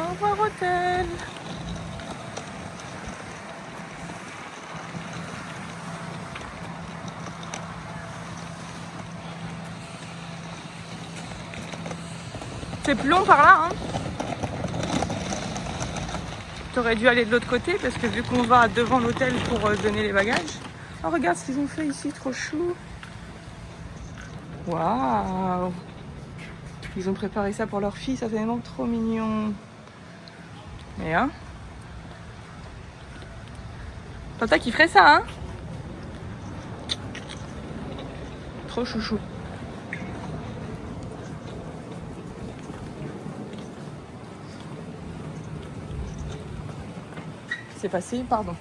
Au revoir hôtel. C'est plus long par là, hein. T'aurais dû aller de l'autre côté parce que vu qu'on va devant l'hôtel pour donner les bagages. Oh, regarde ce qu'ils ont fait ici, trop chou. Waouh. Ils ont préparé ça pour leur fille, ça fait vraiment trop mignon. Et hein, Tata qui ferait ça, hein. Trop chouchou. C'est passé, pardon.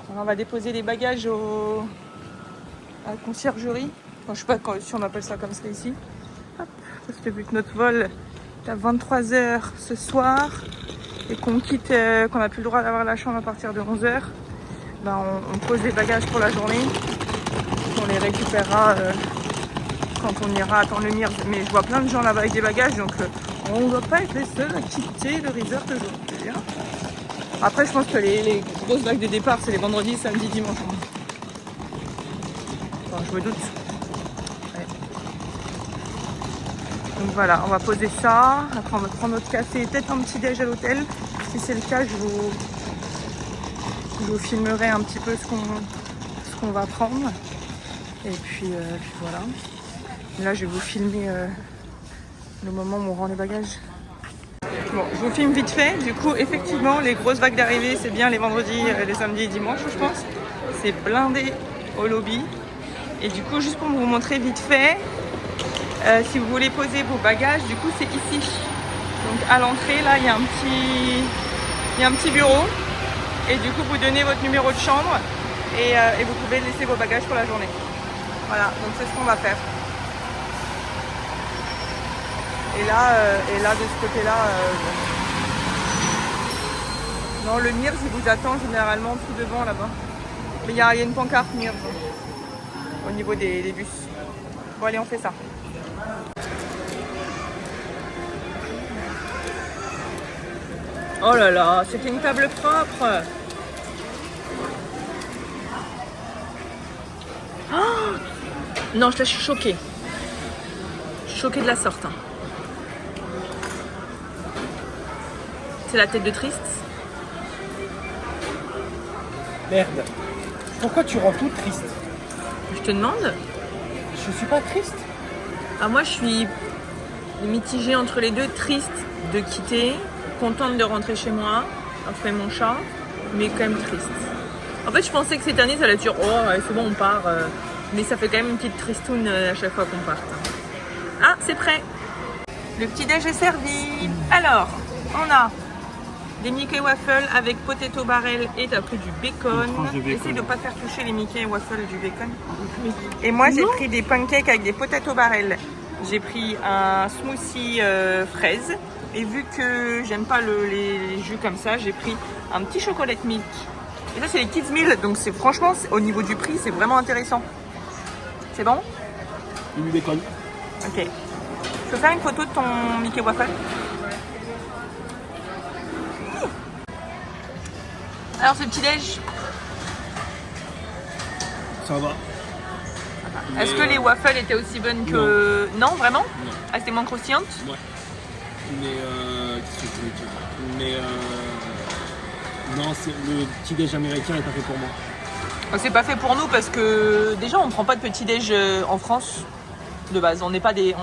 Alors on va déposer les bagages à la conciergerie. Enfin, je sais pas si on appelle ça comme ça ici. Hop, parce que vu que notre vol est à 23h ce soir et qu'on quitte, qu'on n'a plus le droit d'avoir la chambre à partir de 11h, ben on pose les bagages pour la journée. On les récupérera quand on ira attendre le MIRS. Mais je vois plein de gens là-bas avec des bagages, donc on ne doit pas être les seuls à quitter le resort aujourd'hui. Après, je pense que les grosses vagues de départ, c'est les vendredis, samedi, dimanche. Enfin, je me doute. Ouais. Donc voilà, on va poser ça. Après, on va prendre notre café et peut-être un petit déj à l'hôtel. Si c'est le cas, je vous filmerai un petit peu ce qu'on va prendre. Et puis voilà. Et là, je vais vous filmer le moment où on rend les bagages. Bon, je vous filme vite fait. Du coup, effectivement, les grosses vagues d'arrivée, c'est bien les vendredis, les samedis et dimanches, je pense. C'est blindé au lobby. Et du coup, juste pour vous montrer vite fait, si vous voulez poser vos bagages, du coup, c'est ici. Donc, à l'entrée, là, il y a un petit bureau. Et du coup, vous donnez votre numéro de chambre et vous pouvez laisser vos bagages pour la journée. Voilà, donc c'est ce qu'on va faire. Et là, de ce côté-là, non, le MIRS, il vous attend généralement tout devant là-bas. Mais il y a une pancarte MIRS au niveau des bus. Bon, allez, on fait ça. Oh là là, c'était une table propre. Oh non, je suis choquée. Je suis choquée de la sorte. Hein. C'est la tête de triste. Merde. Pourquoi tu rends tout triste? Je te demande. Je suis pas triste. Ah, moi, je suis mitigée entre les deux. Triste de quitter, contente de rentrer chez moi, après mon chat, mais quand même triste. En fait, je pensais que cette année, ça allait dire « Oh, c'est bon, on part. » Mais ça fait quand même une petite tristoune à chaque fois qu'on part. Ah, c'est prêt. Le petit-déj est servi. Alors, on a des Mickey Waffles avec potato barrel et t'as pris du bacon. Essaye de ne pas faire toucher les Mickey Waffles du bacon. Et moi, j'ai pris des pancakes avec des potato barrel. J'ai pris un smoothie fraise. Et vu que j'aime pas les jus comme ça, j'ai pris un petit chocolat milk. Et ça, c'est les Kids Meal. Donc, franchement, au niveau du prix, c'est vraiment intéressant. C'est bon? Du bacon. Ok. Je peux faire une photo de ton Mickey Waffle? Alors, ce petit-déj, Ça va. est-ce que les waffles étaient aussi bonnes que... Non, vraiment? Non. Ah, c'était moins croustillantes? Ouais. Mais qu'est-ce que je voulais dire? Mais non, le petit déj américain n'est pas fait pour moi. C'est pas fait pour nous parce que déjà on prend pas de petit-déj en France de base. On n'est pas des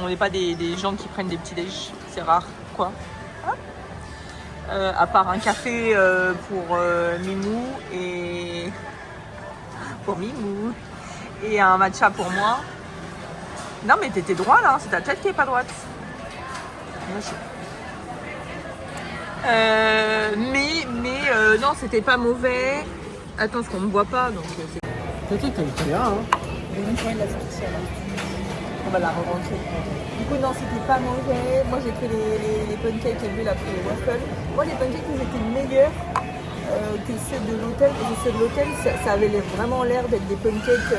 gens qui prennent des petits-déj. C'est rare, quoi. À part un café pour Mimou et... Pour Mimou. Et un matcha pour moi. Non mais t'étais droit là, c'est ta tête qui est pas droite. Non, c'était pas mauvais. Attends, parce qu'on me voit pas, donc c'est... Le truc, t'as bien, hein. Une fois, il l'a sorti, alors. On va la re-rentrer. Du coup, non, c'était pas mauvais. Moi, j'ai pris les pancakes, et lui, il a pris les waffles. Moi, les pancakes, ils étaient meilleurs que ceux de l'hôtel. Parce que ceux de l'hôtel, ça avait vraiment l'air d'être des pancakes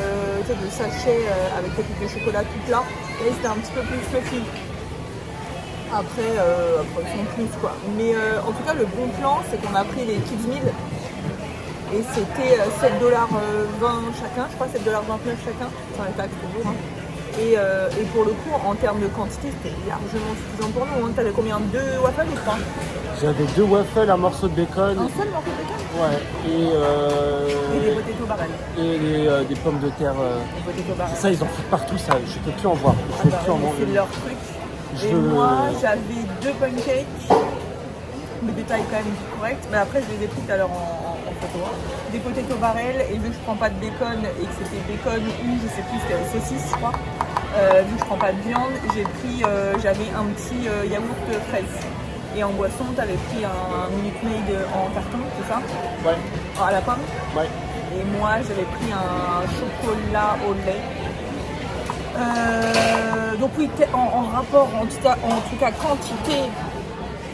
de sachet avec des pépites de chocolat tout là. Et c'était un petit peu plus fluffy. Après, sans plus quoi. Mais en tout cas, le bon plan, c'est qu'on a pris les Kids Meal. Et c'était 7,20$ chacun, je crois 7,29$ chacun, sans les taxes toujours. Hein. Et pour le coup, en termes de quantité, c'était largement suffisant pour nous. Hein. T'avais combien? 2 waffles ou 3? J'avais 2 waffles, un morceau de bacon. Un seul morceau de bacon? Ouais. Et des potato barrel. Et des pommes de terre. Des potato barrel. Ça, ils en font partout, ça. Je peux plus en voir. C'est leur truc. Moi, j'avais 2 pancakes, mais des tailles quand même correctes. Mais après, je les ai pris tout à l'heure en photo. Des potato barrel, et vu que je prends pas de bacon et que c'était bacon ou je sais plus, c'était saucisse, je crois. Vu que je prends pas de viande, j'avais un petit yaourt fraise. Et en boisson, t'avais pris un Minute Maid en carton, c'est ça? Ouais. À la pomme? Ouais. Et moi, j'avais pris un chocolat au lait. Donc oui, en rapport, en tout cas quantité,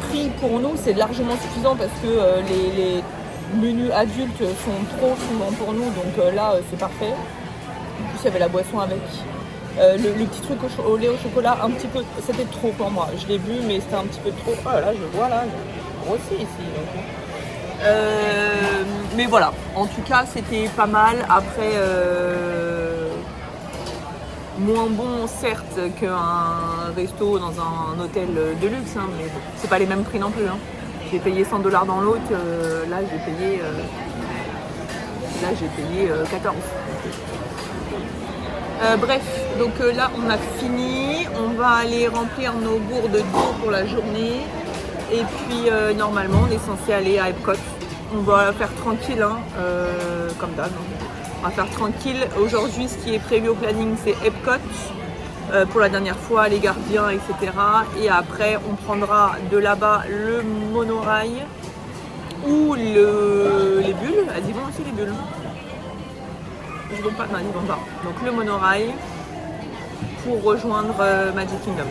prix pour nous, c'est largement suffisant parce que les menus adultes sont trop souvent pour nous, donc là, c'est parfait. En plus, il y avait la boisson avec. Le petit truc au lait au chocolat, un petit peu, c'était trop pour moi. Je l'ai bu, mais c'était un petit peu trop. Oh là, je vois là, je grossis ici. Mais voilà, en tout cas, c'était pas mal. Après, moins bon, certes, qu'un resto dans un hôtel de luxe, hein, mais bon, c'est pas les mêmes prix non plus. Hein. J'ai payé 100$ dans l'autre, là j'ai payé 14. Bref, donc là on a fini, on va aller remplir nos gourdes d'eau pour la journée et puis normalement on est censé aller à Epcot. On va faire tranquille, hein, comme d'hab. On va faire tranquille. Aujourd'hui ce qui est prévu au planning c'est Epcot pour la dernière fois, les gardiens, etc. Et après on prendra de là-bas le monorail ou les bulles. Elles y vont aussi les bulles. Ils vont pas, non, ils vont pas. Donc le monorail pour rejoindre Magic Kingdom.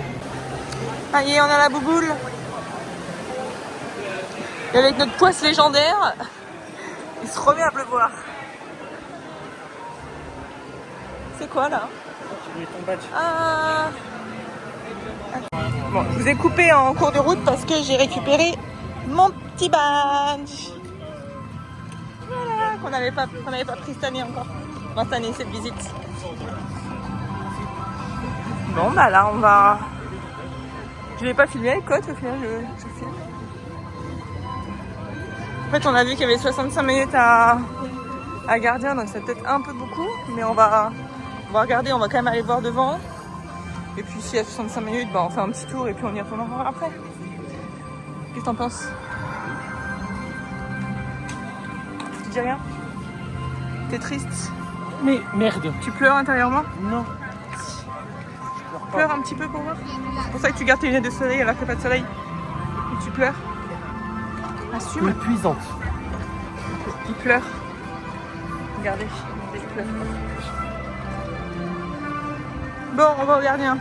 Ça y est, on a la bouboule. Et avec notre poisse légendaire, il se remet à pleuvoir. C'est quoi là? Ah. Bon, je vous ai coupé en cours de route parce que j'ai récupéré mon petit badge. Voilà, qu'on n'avait pas pris cette année encore. Enfin, cette année, cette visite. Bon, bah là, on va. Je l'ai pas filmé avec Côte, au final, je filme. En fait, on a vu qu'il y avait 65 minutes à Gardien, donc c'est peut-être un peu beaucoup, mais on va regarder, on va quand même aller voir devant. Et puis, s'il y a 65 minutes, bah, on fait un petit tour et puis on y retournera après. Qu'est-ce que t'en penses? Tu dis rien? T'es triste? Mais merde. Tu pleures intérieurement? Non. Tu pleures un petit peu pour voir? C'est pour ça que tu gardes tes lunettes de soleil alors qu'il n'y a pas de soleil. Et tu pleures? Assume. Épuisante. Il pleure. Regardez, il pleure. Bon, on va au gardien.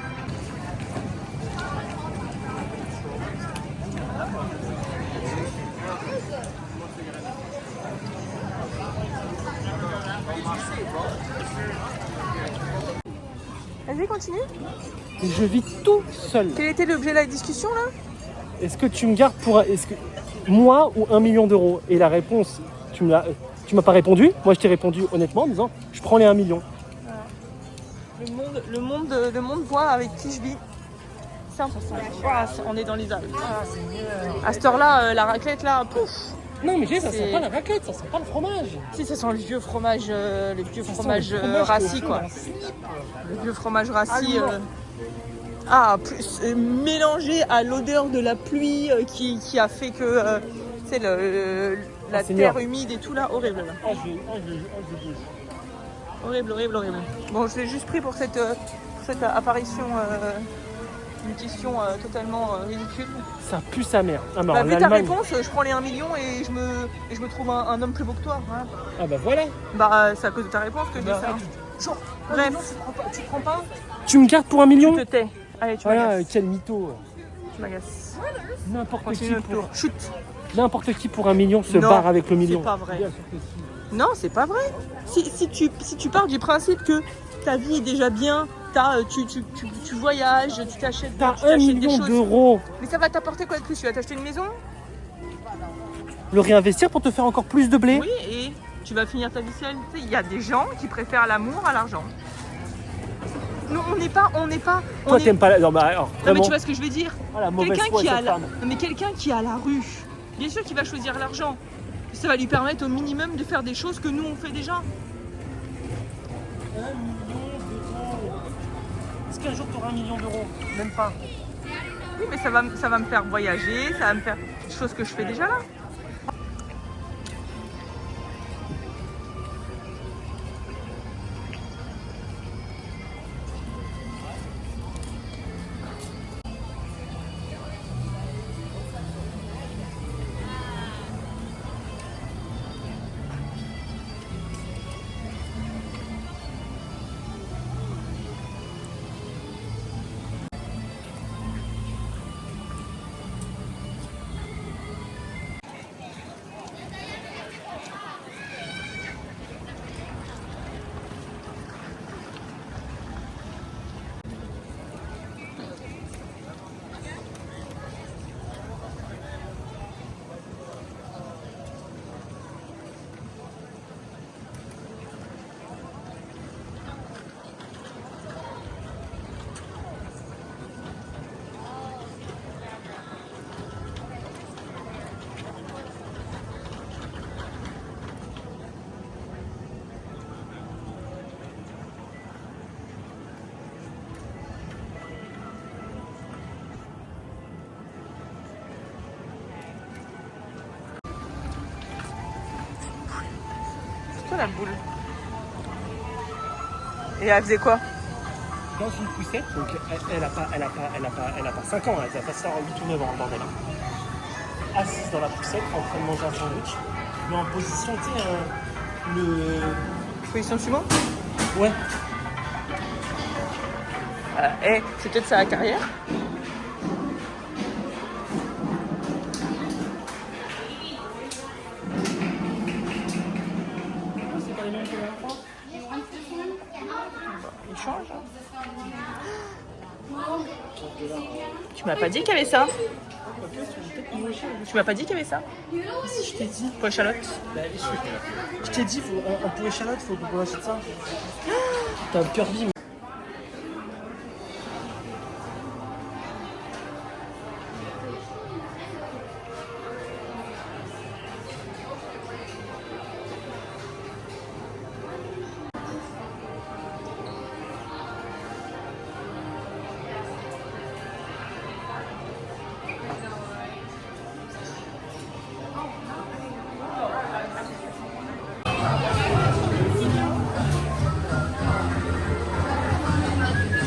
Vas-y, continue. Je vis tout seul. Quel était l'objet de la discussion là? Est-ce que tu me gardes pour moi ou 1 million d'euros? Et la réponse, tu m'as pas répondu. Moi, je t'ai répondu honnêtement en disant je prends les 1 million. Le monde voit avec qui je vis. C'est important. On est dans les Alpes. À cette heure-là, la raclette là, pouf. Non, mais ça sent pas la raclette, ça sent pas le fromage. Si, ça sent le vieux fromage, rassis quoi. Le vieux fromage rassis. Mélangé à l'odeur de la pluie qui a fait que c'est la terre humide et tout là, horrible là. Horrible. Bon, je l'ai juste pris pour cette apparition, une question totalement ridicule. Ça pue sa mère. Ah, bah, vu ta réponse, je prends les 1 million et je me trouve un homme plus beau que toi. Hein. Ah bah voilà. Bah c'est à cause de ta réponse que je dis ça. Genre, bref, tu prends pas? Tu me gardes pour 1 million? Tu te tais. Allez, tu voilà, m'agaces. quel mytho. Tu m'agaces. N'importe qui pour 1 million se barre avec le million. C'est pas vrai. Non, c'est pas vrai. Si tu pars du principe que ta vie est déjà bien tu voyages, tu t'achètes T'as tu 1 t'achètes des million choses. d'euros. Mais ça va t'apporter quoi de plus? Tu vas t'acheter une maison? Le réinvestir pour te faire encore plus de blé? Oui, et tu vas finir ta vie seule. Tu sais, il y a des gens qui préfèrent l'amour à l'argent. Non, on n'est pas. Toi, t'aimes pas la... Non, bah, alors, Non, mais vraiment. tu vois ce que je veux dire? Ah, la mauvaise Quelqu'un foi, qui, cette femme. non, mais quelqu'un qui est à la rue, bien sûr qu'il va choisir l'argent. Ça va lui permettre au minimum de faire des choses que nous on fait déjà. 1 million d'euros. Est-ce qu'un jour tu auras 1 million d'euros? Même pas. Oui, mais ça va me faire voyager, ça va me faire des choses que je fais déjà là. La boule. Et elle faisait quoi? Dans une poussette, donc elle a pas 5 ans, elle va passer en 8 ou 9 ans, le bordel. Assise dans la poussette, en train de manger un sandwich, mais en position, tu sais, le... Position suivante? Ouais. C'est peut-être sa carrière. C'est pas les mêmes que la dernière fois? Il change. Tu m'as pas dit qu'il y avait ça. Tu m'as pas dit qu'il y avait ça. Si je t'ai dit. Pour échalote. Bah, je t'ai dit, en pour échalote, faut qu'on achète ça. T'as un cœur vive.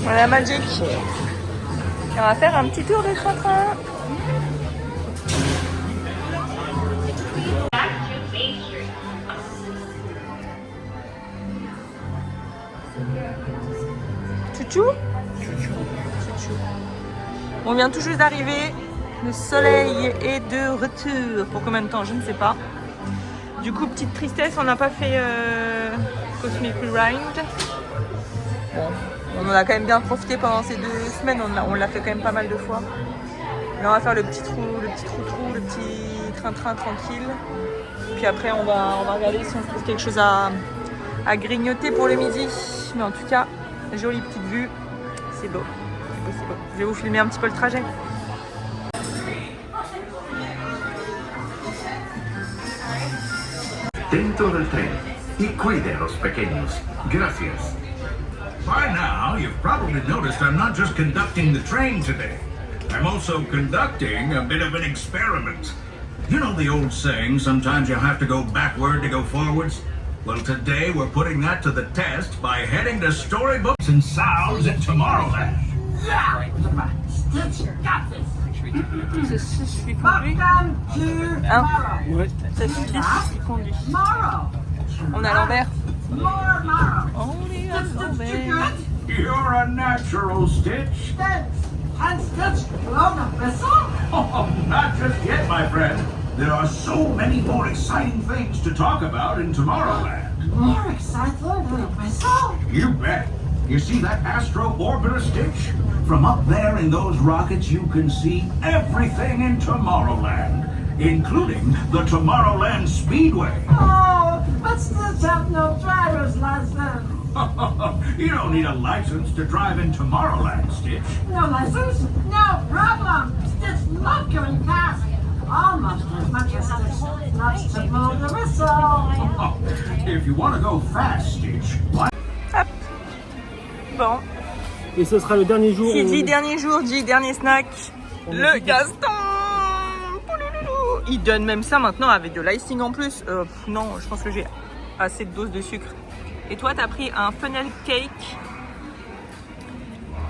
Voilà Magic. Et on va faire un petit tour de train-train. Chouchou. On vient tout juste d'arriver. Le soleil est de retour. Pour combien de temps? Je ne sais pas. Du coup, petite tristesse, on n'a pas fait Cosmic Rewind. Bon, on en a quand même bien profité pendant ces 2 semaines. On l'a fait quand même pas mal de fois. Là, on va faire le petit trou, le petit train-train tranquille. Puis après, on va regarder si on trouve quelque chose à grignoter pour le midi. Mais en tout cas, jolie petite vue. C'est beau. C'est beau. Je vais vous filmer un petit peu le trajet. Dentro del tren. Y cuide a los pequeños. Gracias. By now, you've probably noticed I'm not just conducting the train today. I'm also conducting a bit of an experiment. You know the old saying, sometimes you have to go backward to go forwards? Well, today we're putting that to the test by heading to storybooks and sounds in Tomorrowland. Yeah! Stitch, got this! Je suis conduit. Welcome to tomorrow. Ouais. Ça suffit, je suis conduit. Tomorrow. On est à l'envers. More tomorrow. On est à Stitch, you l'envers. good? You're a natural, Stitch. Stitch. And Stitch, blown a whistle? Oh, not just yet, my friend. There are so many more exciting things to talk about in Tomorrowland. More excited than a whistle? You bet. You see that Astro Orbiter, Stitch? From up there in those rockets, you can see everything in Tomorrowland, including the Tomorrowland Speedway. Oh, but Stitch have no driver's license. You don't need a license to drive in Tomorrowland, Stitch. No license? No problem. Stitch love going fast. Almost as much as Stitch loves to blow the whistle. If you want to go fast, Stitch, why? Hop. Bon. Et ce sera le dernier jour. Qui où- dit dernier jour, dit dernier snack. On Le a dit- Gaston. Pouloulou. Il donne même ça maintenant avec de l'icing en plus. Non, je pense que j'ai assez de doses de sucre. Et toi, t'as pris un funnel cake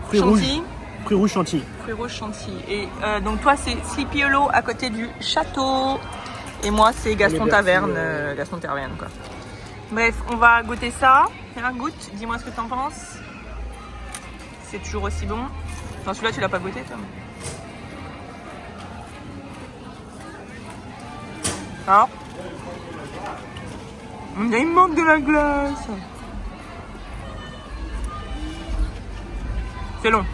Fruits rouges. chantilly. Fruits rouges chantilly. Fruits rouges chantilly. Et donc toi, c'est Sleepy Hollow à côté du château. Et moi, c'est Gaston Merci, Taverne. Gaston Taverne, quoi. Bref, on va goûter ça. Tiens, goûte. Dis-moi ce que t'en penses. C'est toujours aussi bon. Enfin, celui-là, tu l'as pas goûté, toi. Ah. Il manque de la glace. C'est long.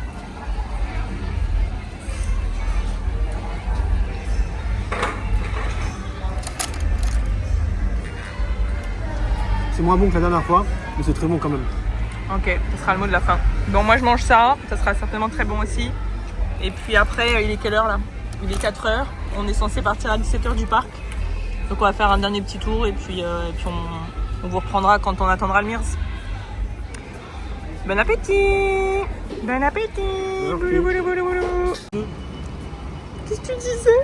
C'est moins bon que la dernière fois, mais c'est très bon quand même. Ok, ce sera le mot de la fin. Bon, moi je mange ça, ça sera certainement très bon aussi. Et puis après, il est quelle heure là? Il est 4h, on est censé partir à 17h du parc. Donc on va faire un dernier petit tour et puis on vous reprendra quand on attendra le Mirs. Bon appétit! Bon appétit! Boulou, boulou, boulou, boulou. Qu'est-ce que tu disais?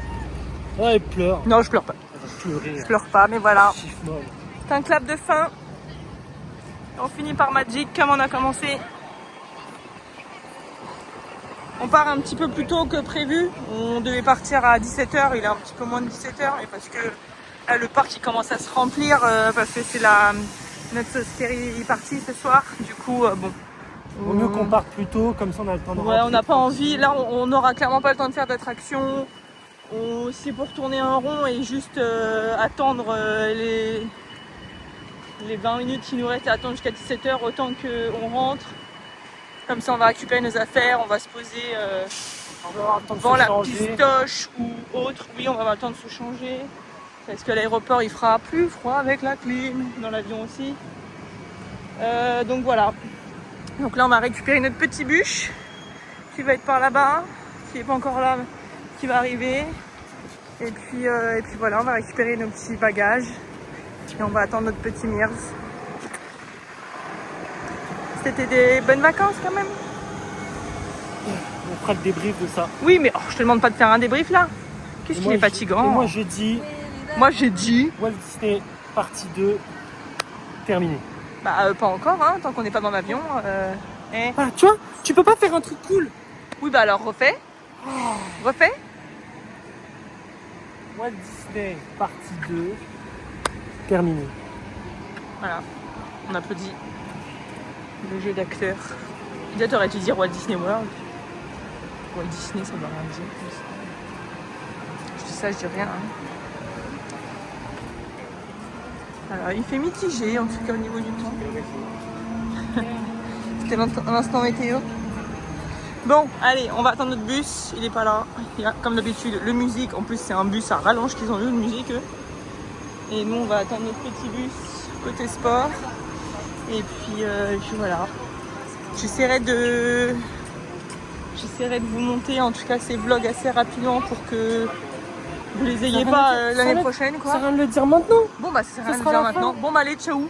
Ah, elle pleure. Non, je pleure pas. Elle va pleurer. Je pleure pas, mais voilà. Chiffre-moi. C'est un clap de fin. On finit par Magic comme on a commencé. On part un petit peu plus tôt que prévu. On devait partir à 17h, il est un petit peu moins de 17h, mais parce que là, le parc il commence à se remplir parce que c'est notre scary party ce soir. Du coup, bon. Vaut mieux qu'on parte plus tôt, comme ça on a le temps de Ouais, on rentrer. n'a pas envie. Là, on n'aura clairement pas le temps de faire d'attraction. C'est pour tourner un rond et juste attendre les 20 minutes qui nous restent à attendre jusqu'à 17h, autant qu'on rentre. Comme ça, on va récupérer nos affaires, on va se poser On va avoir le temps de devant se la changer. pistoche ou autre. Oui, on va avoir le temps de se changer. Parce que l'aéroport, il fera plus froid avec la clim, dans l'avion aussi. Donc voilà. Donc là, on va récupérer notre petit bûche qui va être par là-bas, qui n'est pas encore là, qui va arriver. Et puis voilà, on va récupérer nos petits bagages et on va attendre notre petit Mirs. C'était des bonnes vacances quand même. On fera le débrief de ça. Oui, mais je te demande pas de faire un débrief là. Qu'est-ce Et qu'il moi, est fatigant. Et moi je dis Moi, j'ai dit, Walt Disney partie 2 terminée. bah pas encore, hein, tant qu'on n'est pas dans l'avion. Eh. Ah, tu vois, tu peux pas faire un truc cool. Oui, bah alors refais. Refais. Walt Disney partie 2 terminée. Voilà, on applaudit le jeu d'acteur. Peut-être aurais-tu dire Walt Disney World. Walt Disney, ça veut rien dire. Je dis ça, je dis rien. Hein. Alors, il fait mitigé, en tout cas au niveau du temps. C'était l'instant météo. Bon, allez, on va attendre notre bus. Il est pas là. Il y a, comme d'habitude, le musique. En plus, c'est un bus à rallonge qu'ils ont eu, de musique, eux. Et nous, on va attendre notre petit bus côté sport. Et puis voilà. J'essaierai de vous monter en tout cas ces vlogs assez rapidement pour que vous les ayez pas l'année prochaine, Ça quoi. sert à rien de le dire maintenant. Bon bah ça sert à rien de sera le dire la fin. maintenant. Bon bah allez, ciao.